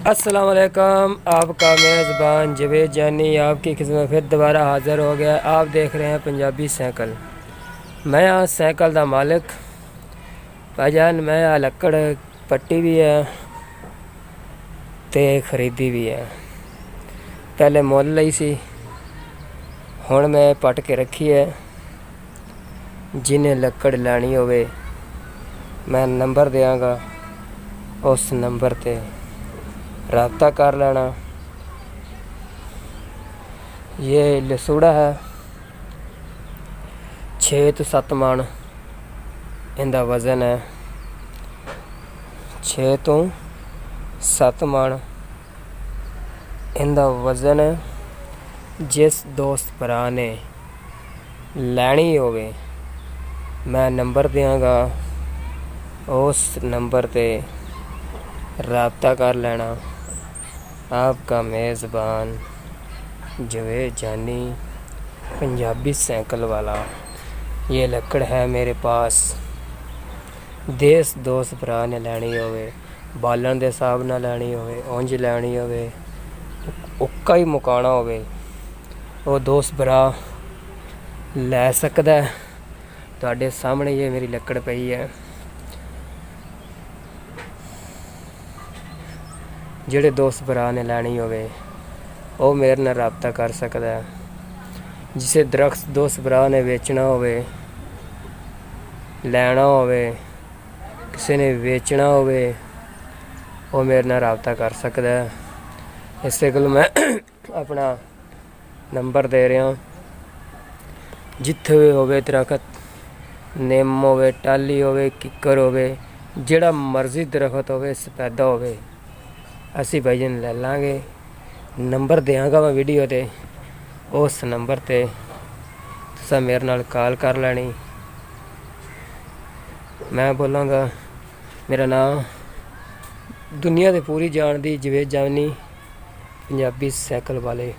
अस्सलाम वालेकुम। आपका मेज़बान जवेद जानी आपकी खिदमत फिर दोबारा हाज़िर हो गया। आप देख रहे हैं पंजाबी साइकिल। मैं आ साइकिल का मालिक भाईजान। मैं आ लकड़ पट्टी भी है ते खरीदी भी है। पहले मुल लई सी, हुण मैं पट के रखी है। जिन्हें लकड़ लैनी होवे मैं नंबर देंगा, उस नंबर ते राब्ता कर लेना। ये लसूड़ा है, 6 तो 7 मन इनका वज़न है। 6 तो 7 मन इनका वज़न है। जिस दोस्त भरा ने लैनी होवे मैं नंबर देंगा, उस नंबर ते राब्ता कर लेना। आपका मेज़बान जवेद जानी पंजाबी साइकिल वाला। ये लकड़ है मेरे पास। देश दोस्त भरा ने लैनी होवे, बालन दे हिसाब नाल लैनी होवे, उंज लैनी होवे, उक्का ही मुकाना होवे, वो दोस्त भरा लै सकदा है। तुहाडे सामने ये मेरी लकड़ पई है। ਜਿਹੜੇ दोस्त भरा ने लैनी होवे वो मेरे नाल राब्ता कर सकदा है। जिसे दरख्त दोस्त भरा ने बेचना होवे, लैना होवे, किसी ने बेचना होवे, वो मेरे नाल राब्ता कर सकदा है। इस गल मैं अपना नंबर दे रहा। जिथे भी होवे दरख्त, निम होवे, टाली होवे, किकर होवे, जिहड़ा मर्जी दरख्त होवे, सफेदा होवे, असी भाईजान ले लांगे। नंबर देंगा मैं वीडियो ते, उस नंबर ते तुसां मेरे नाल कॉल कर लैनी। मैं बोलांगा मेरा नाम दुनिया ते पूरी जानदी जवेद जानी पंजाबी साइकिल वाले।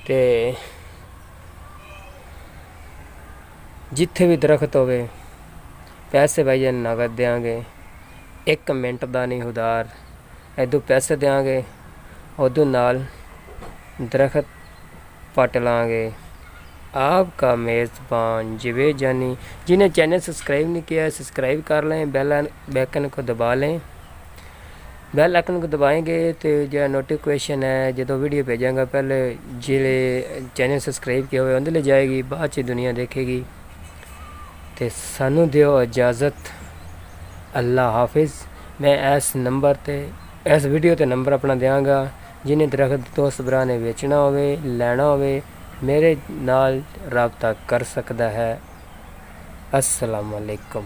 ते जिथे भी दरख्त होवे पैसे भाईजान नगद देंगे। 1 मिनट का नहीं उधार, इदू पैसे देंगे, उदू नाल दरख्त पट लाँगे। आपका मेज़बान जवेद जानी। जिन्हें चैनल सब्सक्राइब नहीं किया सब्सक्राइब कर लें, बेल आइकन को दबा लें। बेल आइकन को दबाएंगे तो जो नोटिफिकेशन है जो वीडियो भेजांगा पहले जिले चैनल सब्सक्राइब किया हुआ उन्हें ले जाएगी, बाद च दुनिया देखेगी। तो सानू दियो इजाज़त। अल्लाह हाफिज़। मैं इस नंबर ते इस वीडियो ते नंबर अपना देंगा। जिन्हें दरख्त दोस्त भरा ने बेचना होवे, लैना होवे, मेरे नाल राब्ता कर सकदा है। अस्सलाम वालेकुम।